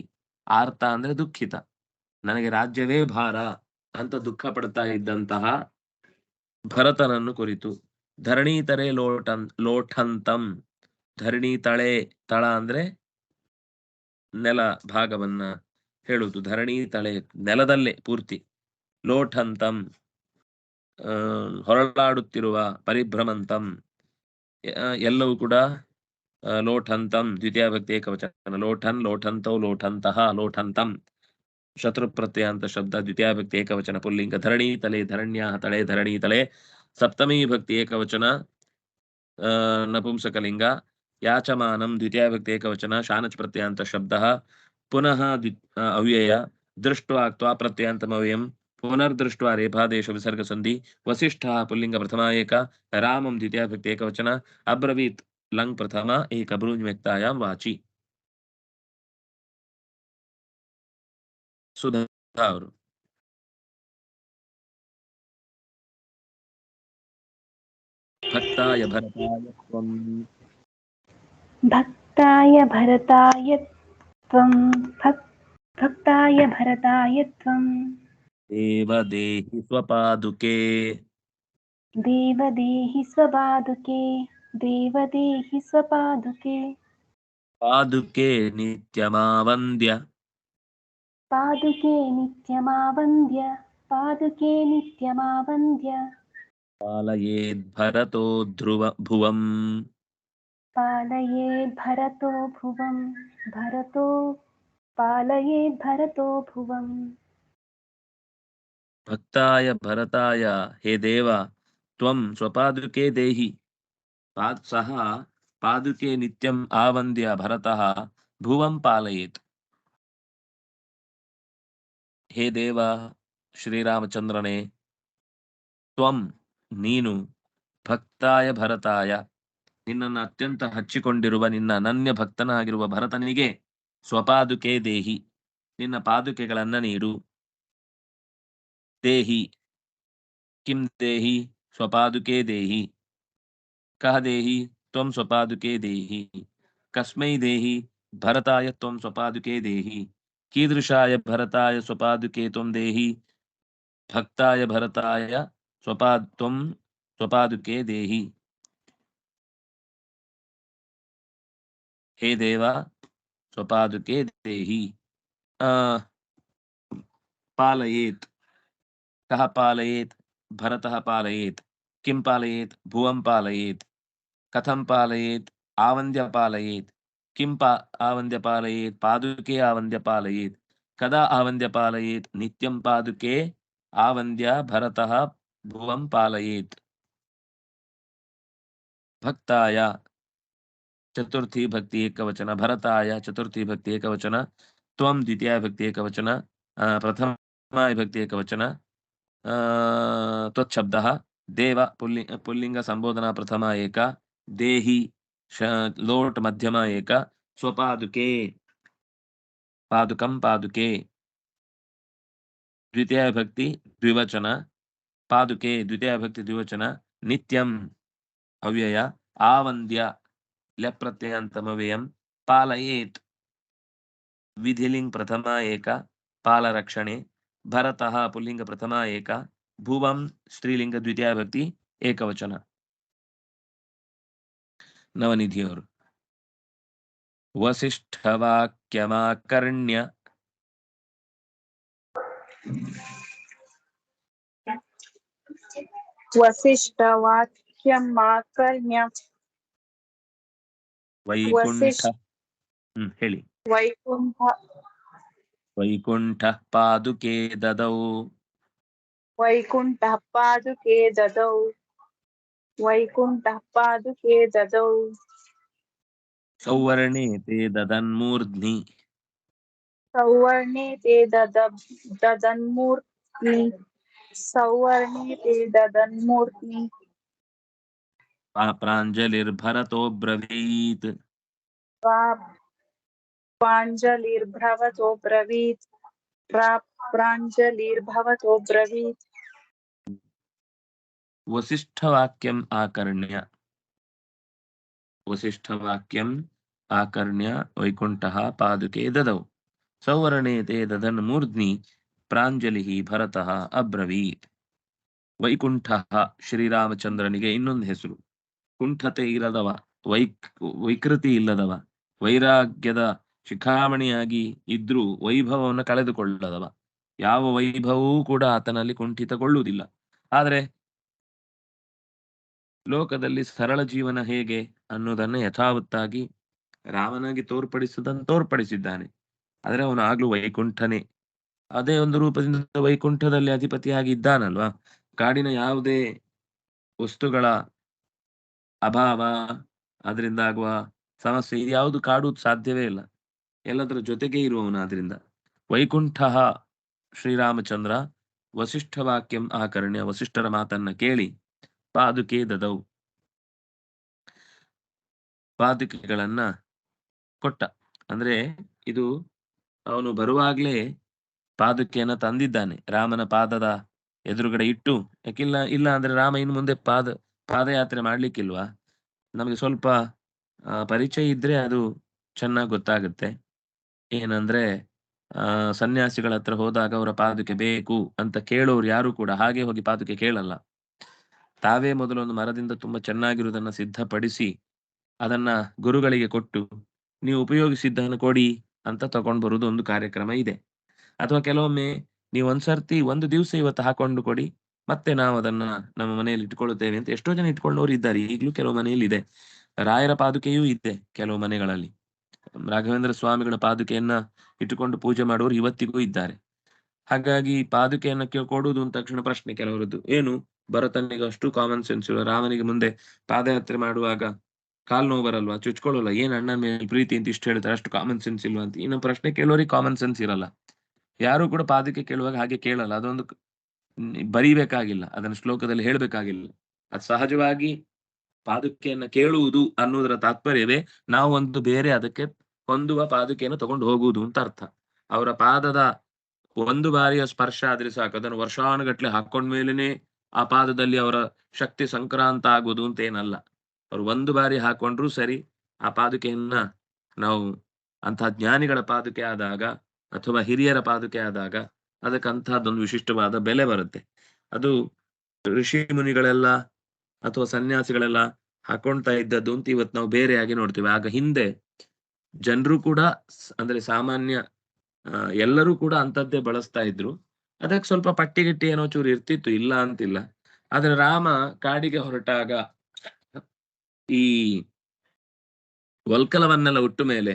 A: ಆರ್ತ ಅಂದ್ರೆ ದುಃಖಿತ ನನಗೆ ರಾಜ್ಯವೇ ಭಾರ ಅಂತ ದುಃಖ ಪಡ್ತಾ ಇದ್ದಂತಹ ಭರತನನ್ನು ಕುರಿತು ಧರಣೀತರೆ ಲೋಠಂತಂ ಧರಣಿ ತಳೆ ತಳ ಅಂದ್ರೆ ನೆಲ ಭಾಗವನ್ನ ಹೇಳುವುದು ಧರಣಿ ತಳೆ ನೆಲದಲ್ಲೇ ಪೂರ್ತಿ ಲೋಠಂತಂ ಹೊರಳಾಡುತ್ತಿರುವ ಪರಿಭ್ರಮಂತಂ ಎಲ್ಲವೂ ಕೂಡ ಲೋಠಂತಂ ದ್ವಿತೀಯ ಭಕ್ತಿ ಏಕವಚನ ಲೋಠನ್ ಲೋಠಂತೌ ಲೋಠಂತಹ ಲೋಠಂತಂ ಶತ್ರು ಪ್ರತ್ಯಯಾಂತ ಶಬ್ದ ದ್ವಿತೀಯ ಭಕ್ತಿ ಏಕವಚನ ಪುಲ್ಲಿಂಗ ಧರಣಿ ತಲೆ ಧರಣ್ಯಾಹ ತಳೆ ಧರಣಿ ತಲೆ ಸಪ್ತಮಿ ಭಕ್ತಿ ಏಕವಚನ ನಪುಂಸಕಲಿಂಗ ಯಾಚಮಾನಂ ದ್ವಿತೀಯ ಭಕ್ತಿ ಏಕವಚನ ಶಾನಚ್ ಪ್ರತ್ಯಯಾಂತ ಶಬ್ದ ಪುನಃ ಅವ್ಯಯ ದೃಷ್ಟ್ವಾ ತ್ವಾ ಪ್ರತ್ಯಯಾಂತಂ ಅವ್ಯಯಂ ಪುನರ್ದೃಷ್ಟ್ವಾ ರೇಫಾದೇಶ ವಿಸರ್ಗ ಸಂಧಿ ವಸಿಷ್ಠ ಪುಲ್ಲಿಂಗ ಪ್ರಥಮ ಏಕ ರಾಮಂ ದ್ವಿತೀಯ ಭಕ್ತಿ ಏಕವಚನ ಅಬ್ರವೀತ್ ಲಂಗ್ ಪ್ರಥಮ ಏಕ ಬ್ರೂಜ್ ವ್ಯಕ್ತಾಯಾಂ ವಾಚಿ ಸುಧಾ ಅವರು ಭಕ್ತಾಯ ಭರತಾಯ ತ್ವಂ
D: ಭಕ್ತಾಯ ಭರತಾಯ ತ್ವಂ ಭಕ್ತಾಯ ಭರತಾಯ ತ್ವಂ
A: ದೇವದೇಹಿ ಸ್ವಪಾದುಕೆ
D: ದೇವದೇಹಿ ಸ್ವಪಾದುಕೆ ದೇವದೇಹಿ ಸ್ವಪಾದುಕೆ
A: ಪಾದುಕೆ ನಿತ್ಯಮಾವಂದ್ಯ
D: ಪಾದುಕೆ ನಿತ್ಯಮಾವಂದ್ಯ ಪಾದುಕೆ ನಿತ್ಯಮಾವಂದ್ಯ
A: ಪಾಲಯೇದ್ಭರತೋ ಭುವಂ
D: ಪಾಲಯೇದ್ಭರತೋ ಭುವಂ ಭರತೋ ಪಾಲಯೇದ್ಭರತೋ ಭುವಂ
A: ಭಕ್ತಾಯ ಭರತಾಯ ಹೇ ದೇವ ತ್ವಂ ಸ್ವಪಾದುಕೆ ದೇಹಿ ಸಹ ಪಾದುಕೆ ನಿತ್ಯಂ ಆವಂದ್ಯ ಭರತಃ ಭುವಂ ಪಾಲಯೇತ್ ಹೇ ದೇವ ಶ್ರೀರಾಮಚಂದ್ರನೇ ತ್ವಂ ನೀನು ಭಕ್ತಾಯ ಭರತಾಯ ನಿನ್ನನ್ನು ಅತ್ಯಂತ ಹಚ್ಚಿಕೊಂಡಿರುವ ನಿನ್ನ ಅನನ್ಯ ಭಕ್ತನಾಗಿರುವ ಭರತನಿಗೆ ಸ್ವಪಾದುಕೆ ದೇಹಿ ನಿನ್ನ ಪಾದುಕೆಗಳನ್ನ ನೀಡು ದೇಹಿ ಕಿಂ ದೇಹಿ ಸ್ವಪಾದುಕೆ ದೇಹಿ ಕಹ ದೇಹಿ ತ್ವಂ ಸ್ವಪಾದುಕೆ ದೇಹಿ ಕಸ್ಮೈ ದೇಹಿ ಭರತಾಯ ತ್ವಂ ಸ್ವಪಾದುಕೆ ದೇಹಿ ಕೀದೃಶಾಯ ಭರತಾಯ ಸ್ವಪಾದುಕೆ ತ್ವಂ ದೇಹಿ ಭಕ್ತಾಯ ಭರತಾಯ ತ್ವಂ ಸ್ವಪಾದುಕೆ ದೇಹಿ ಹೇ ದೇವ ಸ್ವಪಾದುಕೆ ದೇಹಿ ಪಾಲಯೇತ್ ಕಹ ಪಾಲಯೇತ್ ಭರತಃ ಪಾಲಯೇತ್ किं पालयेत् भुवं पालयेत् कथं पालयेत् आवन्द्य पालयेत् किं आवन्द्य पालयेत् पादुके आवन्द्य पालयेत् कदा आवन्द्य पालयेत् नित्यं पादुके आवन्द्य भरतः भुवं पालयेत् भक्ताय चतुर्थी भक्ति एकवचन भरताय चतुर्थी भक्ति एकवचन त्वं द्वितीया भक्ति एकवचन प्रथमा विभक्ति एकवचन त्वच्छब्दः देव पुल्लिंग संबोधना प्रथमा एक देहि लोट मध्यमा एक स्वपादुके पादुकं पादुके द्वितीया विभक्ति द्विवचन पादुके द्वितीया विभक्ति द्विवचन नित्यं अव्यय आवन्द्य लप्रत्ययन्तमव्ययं पालयेत् विधिलिंग प्रथमा एक पालरक्षणे भरतः पुल्लिंग प्रथमा एक भुवं स्त्रीलिंग द्वितीया विभक्ति एकवचन ನವನಿಧಿಯವರು. ವಸಿಷ್ಠವಾಕ್ಯಮಾಕರ್ಣ್ಯ
E: ವಸಿಷ್ಠವಾಕ್ಯಮಾಕರ್ಣ್ಯ
A: ವೈಕುಂಠ ಹೇಳಿ. ವೈಕುಂಠ ಪಾದುಕೆ ದದೌ ಸೌವರ್ಣೇ ತೇ ದದನ್ಮೂರ್ಧ್ನಿ ಪ್ರಾಂಜಲಿರ್ಭರತೋ ಬ್ರವೀತ್ ವಸಿಷ್ಠವಾಕ್ಯಂ ಆಕರ್ಣ್ಯ ವೈಕುಂಠಃ ಪಾದುಕೆ ದದೌ ಸೌವರ್ಣೇ ತೇ ದದನ್ಮೂರ್ಧ್ನಿ ಪ್ರಾಂಜಲಿಃ ಭರತಃ ಅಬ್ರವೀತ್. ವೈಕುಂಠಃ ಶ್ರೀರಾಮಚಂದ್ರನಿಗೆ ಇನ್ನೊಂದು ಹೆಸರು. ಕುಂಠತೆ ಇಲ್ಲದವ, ವೈಕೃತಿ ಇಲ್ಲದವ, ವೈರಾಗ್ಯದ ಶಿಖಾಮಣಿಯಾಗಿ ಇದ್ರೂ ವೈಭವವನ್ನು ಕಳೆದುಕೊಳ್ಳದವ. ಯಾವ ವೈಭವವೂ ಕೂಡ ಆತನಲ್ಲಿ ಕುಂಠಿತಗೊಳ್ಳುವುದಿಲ್ಲ. ಆದರೆ ಲೋಕದಲ್ಲಿ ಸರಳ ಜೀವನ ಹೇಗೆ ಅನ್ನೋದನ್ನ ಯಥಾವತ್ತಾಗಿ ರಾಮನಾಗಿ ತೋರ್ಪಡಿಸಿದ್ದಾನೆ. ಆದರೆ ಅವನು ಆಗ್ಲೂ ವೈಕುಂಠನೇ. ಅದೇ ಒಂದು ರೂಪದಿಂದ ವೈಕುಂಠದಲ್ಲಿ ಅಧಿಪತಿಯಾಗಿ ಇದ್ದಾನಲ್ವಾ. ಕಾಡಿನ ಯಾವುದೇ ವಸ್ತುಗಳ ಅಭಾವ, ಅದರಿಂದ ಆಗುವ ಸಮಸ್ಯೆ, ಇದು ಯಾವುದು ಕಾಡುವುದು ಸಾಧ್ಯವೇ ಇಲ್ಲ. ಎಲ್ಲದರ ಜೊತೆಗೆ ಇರುವವನು. ಆದ್ರಿಂದ ವೈಕುಂಠ ಶ್ರೀರಾಮಚಂದ್ರ ವಸಿಷ್ಠ ವಾಕ್ಯಂ ಆಕರ್ಣ್ಯ, ವಸಿಷ್ಠರ ಮಾತನ್ನ ಕೇಳಿ ಪಾದುಕೆ ದದೌ, ಪಾದುಕೆಗಳನ್ನ ಕೊಟ್ಟ. ಅಂದ್ರೆ ಇದು ಅವನು ಬರುವಾಗ್ಲೇ ಪಾದುಕೆಯನ್ನ ತಂದಿದ್ದಾನೆ, ರಾಮನ ಪಾದದ ಎದುರುಗಡೆ ಇಟ್ಟು. ಇಲ್ಲ ಅಂದ್ರೆ ರಾಮ ಇನ್ನು ಮುಂದೆ ಪಾದಯಾತ್ರೆ ಮಾಡ್ಲಿಕ್ಕಿಲ್ವಾ? ನಮಗೆ ಸ್ವಲ್ಪ ಪರಿಚಯ ಇದ್ರೆ ಅದು ಚೆನ್ನಾಗಿ ಗೊತ್ತಾಗುತ್ತೆ. ಏನಂದ್ರೆ ಸನ್ಯಾಸಿಗಳ ಹತ್ರ ಹೋದಾಗ ಅವರ ಪಾದುಕೆ ಬೇಕು ಅಂತ ಕೇಳೋರು ಯಾರು ಕೂಡ ಹಾಗೆ ಹೋಗಿ ಪಾದುಕೆ ಕೇಳಲ್ಲ. ತಾವೇ ಮೊದಲು ಒಂದು ಮರದಿಂದ ತುಂಬಾ ಚೆನ್ನಾಗಿರುವುದನ್ನ ಸಿದ್ಧಪಡಿಸಿ ಅದನ್ನ ಗುರುಗಳಿಗೆ ಕೊಟ್ಟು, ನೀವು ಉಪಯೋಗಿಸಿದ್ದನ್ನು ಕೊಡಿ ಅಂತ ತಗೊಂಡು ಬರುವುದು ಒಂದು ಕಾರ್ಯಕ್ರಮ ಇದೆ. ಅಥವಾ ಕೆಲವೊಮ್ಮೆ ನೀವು ಒಂದ್ಸರ್ತಿ ಒಂದು ದಿವಸ ಇವತ್ತು ಹಾಕೊಂಡು ಕೊಡಿ, ಮತ್ತೆ ನಾವು ಅದನ್ನ ನಮ್ಮ ಮನೆಯಲ್ಲಿ ಇಟ್ಕೊಳ್ಳುತ್ತೇವೆ ಅಂತ ಎಷ್ಟೋ ಜನ ಇಟ್ಕೊಂಡವರು ಇದ್ದಾರೆ. ಈಗಲೂ ಕೆಲವು ಮನೆಯಲ್ಲಿ ಇದೆ. ರಾಯರ ಪಾದುಕೆಯೂ ಇದೆ ಕೆಲವು ಮನೆಗಳಲ್ಲಿ. ರಾಘವೇಂದ್ರ ಸ್ವಾಮಿಗಳ ಪಾದುಕೆಯನ್ನ ಇಟ್ಟುಕೊಂಡು ಪೂಜೆ ಮಾಡುವವರು ಇವತ್ತಿಗೂ ಇದ್ದಾರೆ. ಹಾಗಾಗಿ ಪಾದುಕೆಯನ್ನ ಕೊಡುವುದು ಅಂತ ತಕ್ಷಣ ಪ್ರಶ್ನೆ ಕೆಲವರದ್ದು, ಏನು ಭರತನಿಗೆ ಅಷ್ಟು ಕಾಮನ್ ಸೆನ್ಸ್ ಇಲ್ಲ, ರಾಮನಿಗೆ ಮುಂದೆ ಪಾದಯಾತ್ರೆ ಮಾಡುವಾಗ ಕಾಲ್ ನೋವು ಬರಲ್ವಾ, ಚುಚ್ಕೊಳ್ಳಲ್ಲ, ಏನ್ ಅಣ್ಣನ ಮೇಲೆ ಪ್ರೀತಿ ಅಂತ ಇಷ್ಟು ಹೇಳ್ತಾರೆ, ಅಷ್ಟು ಕಾಮನ್ ಸೆನ್ಸ್ ಇಲ್ವಾ ಅಂತ. ಇನ್ನು ಪ್ರಶ್ನೆ ಕೇಳೋರಿಗೆ ಕಾಮನ್ ಸೆನ್ಸ್ ಇರಲ್ಲ. ಯಾರು ಕೂಡ ಪಾದುಕೆ ಕೇಳುವಾಗ ಹಾಗೆ ಕೇಳಲ್ಲ. ಅದೊಂದು ಬರೀಬೇಕಾಗಿಲ್ಲ, ಅದನ್ನ ಶ್ಲೋಕದಲ್ಲಿ ಹೇಳ್ಬೇಕಾಗಿಲ್ಲ. ಅದು ಸಹಜವಾಗಿ ಪಾದುಕೆಯನ್ನ ಕೇಳುವುದು ಅನ್ನೋದರ ತಾತ್ಪರ್ಯವೇ ನಾವು ಒಂದು ಬೇರೆ ಅದಕ್ಕೆ ಹೊಂದುವ ಪಾದುಕೆಯನ್ನು ತಗೊಂಡು ಹೋಗುವುದು ಅಂತ ಅರ್ಥ. ಅವರ ಪಾದದ ಒಂದು ಬಾರಿಯ ಸ್ಪರ್ಶ ಆದ್ರೆ ಸಾಕು, ಅದನ್ನು ವರ್ಷಾನುಗಟ್ಲೆ ಹಾಕೊಂಡ್ಮೇಲೆನೆ ಆ ಪಾದದಲ್ಲಿ ಅವರ ಶಕ್ತಿ ಸಂಕ್ರಾಂತ ಆಗುವುದು ಅಂತ ಏನಲ್ಲ. ಅವ್ರು ಒಂದು ಬಾರಿ ಹಾಕೊಂಡ್ರು ಸರಿ, ಆ ಪಾದುಕೆಯನ್ನ ನಾವು ಅಂತಹ ಜ್ಞಾನಿಗಳ ಪಾದುಕೆ ಆದಾಗ ಅಥವಾ ಹಿರಿಯರ ಪಾದುಕೆ ಆದಾಗ ಅದಕ್ಕಂತಹದ್ದೊಂದು ವಿಶಿಷ್ಟವಾದ ಬೆಲೆ ಬರುತ್ತೆ. ಅದು ಋಷಿ ಮುನಿಗಳೆಲ್ಲ ಅಥವಾ ಸನ್ಯಾಸಿಗಳೆಲ್ಲ ಹಾಕೊಳ್ತಾ ಇದ್ದದ್ದು ಅಂತ ಇವತ್ತು ನಾವು ಬೇರೆಯಾಗಿ ನೋಡ್ತೀವಿ. ಆಗ ಹಿಂದೆ ಜನರು ಕೂಡ, ಅಂದ್ರೆ ಸಾಮಾನ್ಯ ಎಲ್ಲರೂ ಕೂಡ ಅಂತದ್ದೇ ಬಳಸ್ತಾ ಇದ್ರು. ಅದಕ್ಕೆ ಸ್ವಲ್ಪ ಪಟ್ಟಿಗಿಟ್ಟಿ ಏನೋ ಚೂರು ಇರ್ತಿತ್ತು, ಇಲ್ಲ ಅಂತಿಲ್ಲ. ಆದ್ರೆ ರಾಮ ಕಾಡಿಗೆ ಹೊರಟಾಗ ಈ ವಲ್ಕಲವನ್ನೆಲ್ಲ ಉಟ್ಟು ಮೇಲೆ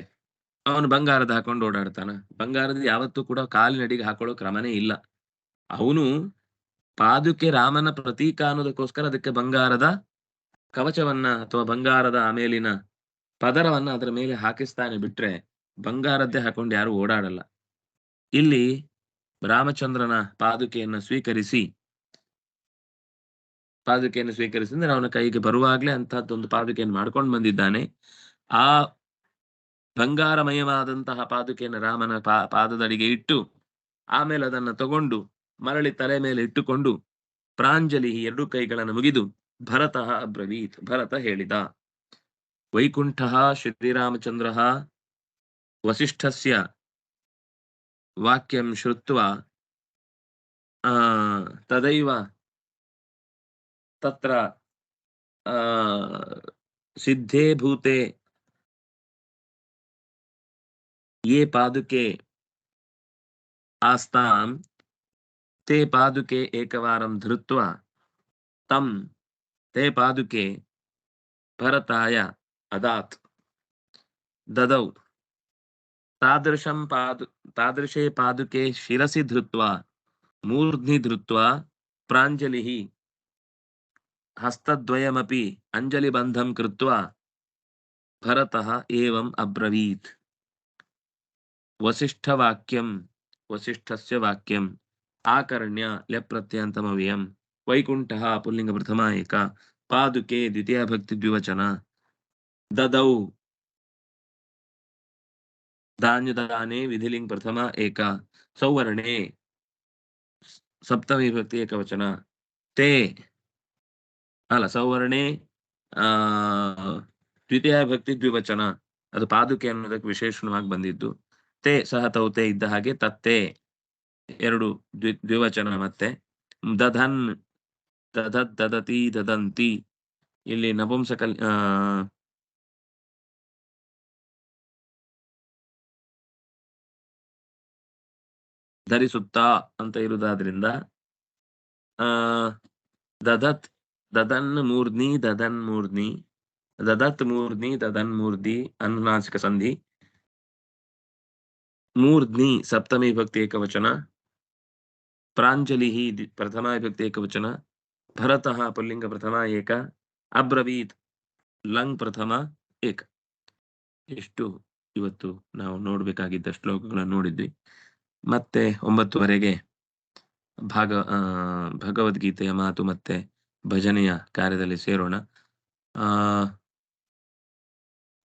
A: ಅವನು ಬಂಗಾರದ ಹಾಕೊಂಡು ಓಡಾಡ್ತಾನ. ಬಂಗಾರದ ಯಾವತ್ತೂ ಕೂಡ ಕಾಲಿನಡಿಗೆ ಹಾಕೊಳ್ಳೋ ಕ್ರಮನೇ ಇಲ್ಲ. ಅವನು ಪಾದುಕೆ ರಾಮನ ಪ್ರತೀಕ ಅನ್ನೋದಕ್ಕೋಸ್ಕರ ಅದಕ್ಕೆ ಬಂಗಾರದ ಕವಚವನ್ನ ಅಥವಾ ಬಂಗಾರದ ಮೇಲಿನ ಪದರವನ್ನ ಅದರ ಮೇಲೆ ಹಾಕಿಸ್ತಾನೆ, ಬಿಟ್ರೆ ಬಂಗಾರದ್ದೇ ಹಾಕೊಂಡು ಯಾರು ಓಡಾಡಲ್ಲ. ಇಲ್ಲಿ ರಾಮಚಂದ್ರನ ಪಾದುಕೆಯನ್ನು ಸ್ವೀಕರಿಸಿದ್ರೆ ಅವನ ಕೈಗೆ ಬರುವಾಗ್ಲೇ ಅಂತಹದ್ದೊಂದು ಪಾದುಕೆಯನ್ನು ಮಾಡ್ಕೊಂಡು ಬಂದಿದ್ದಾನೆ. ಆ ಬಂಗಾರಮಯವಾದಂತಹ ಪಾದುಕೆಯನ್ನು ರಾಮನ ಪಾದದಡಿಗೆ ಇಟ್ಟು ಆಮೇಲೆ ಅದನ್ನ ತಗೊಂಡು ಮರಳಿ ತಲೆ ಮೇಲೆ ಇಟ್ಟುಕೊಂಡು ಪ್ರಾಂಜಲಿ ಎರಡು ಕೈಗಳನ್ನು ಮುಗಿದು ಭರತಃ ಅಬ್ರವೀತ್, ಭರತ ಹೇಳಿದ, ವೈಕುಂಠ ಶ್ರೀರಾಮಚಂದ್ರ ವಸಿಷ್ಠಸ್ಯ ವಾಕ್ಯಂ ಶ್ರುತ್ವಾ ತದೈವ ತತ್ರ सिद्धे भूते ये पादुके आस्तां ते पादुके एकवारं धृत्वा तं ते पादुके भरताय अदात् ददौ तादृशे पादुके शिरसि धृत्वा मूर्ध्नि धृत्वा प्राञ्जलिः हस्तद्वयमपि अञ्जलिबन्धं कृत्वा भरतः एवम् अब्रवीत्। वसिष्ठस्य वाक्यम् आकर्ण्य ल्यप्रत्ययन्तमव्ययम् वैकुण्ठः पुल्लिङ्गप्रथमा एका पादुके द्वितीया भक्ति द्विवचन ददौ धान्यदाने विधिलिङ्ग प्रथमा एका सौवर्णे सप्तमी भक्ति एकवचन ते ಅಲ್ಲ ಸೌವರ್ಣೆ ದ್ವಿತೀಯ ಭಕ್ತಿ ದ್ವಿವಚನ ಅದು ಪಾದುಕೆ ಅನ್ನೋದಕ್ಕೆ ವಿಶೇಷಣವಾಗಿ ಬಂದಿದ್ದು. ತೇ ಸಹ ತೌತೆ ಇದ್ದ ಹಾಗೆ ತತ್ತೆ ಎರಡು ದ್ವಿವಚನ. ಮತ್ತೆ ದಧನ್ ದಧತ್ ದದತಿ ದದಂತಿ ಇಲ್ಲಿ ನಪುಂಸಕಲ್ ಧರಿಸುತ್ತಾ ಅಂತ ಇರುವುದಾದ್ರಿಂದ ದದತ್ ದದನ್ ಮೂರ್ಧ್ನಿ ದದನ್ ಮೂರ್ಧ್ನಿ ದದತ್ ಮೂರ್ಧ್ನಿ ದದನ್ ಮೂರ್ಧಿ ಅನುನಾಸಿಕ ಸಂಧಿ. ಮೂರ್ಧ್ನಿ ಸಪ್ತಮಿ ವಿಭಕ್ತಿ ಏಕವಚನ. ಪ್ರಾಂಜಲಿ ಪ್ರಥಮ ವಿಭಕ್ತಿ ಏಕವಚನ. ಭರತಃ ಪುಲ್ಲಿಂಗ ಪ್ರಥಮ ಏಕ. ಅಬ್ರವೀತ್ ಲಂಗ್ ಪ್ರಥಮ ಏಕ. ಇಷ್ಟು ಇವತ್ತು ನಾವು ನೋಡ್ಬೇಕಾಗಿದ್ದ ಶ್ಲೋಕಗಳನ್ನು ನೋಡಿದ್ವಿ. ಮತ್ತೆ 9:30 ಭಗವದ್ಗೀತೆಯ ಮಾತು ಮತ್ತೆ ಭಜನೆಯ ಕಾರ್ಯದಲ್ಲಿ ಸೇರೋಣ.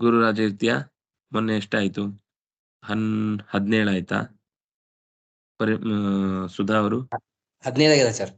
A: ಗುರುರಾಜೇತ್ಯ ಮೊನ್ನೆ ಎಷ್ಟಾಯ್ತು? 17 ಆಯ್ತಾ? ಸುಧಾ ಅವರು
E: 17 ಆಗಿದೆ ಸರ್.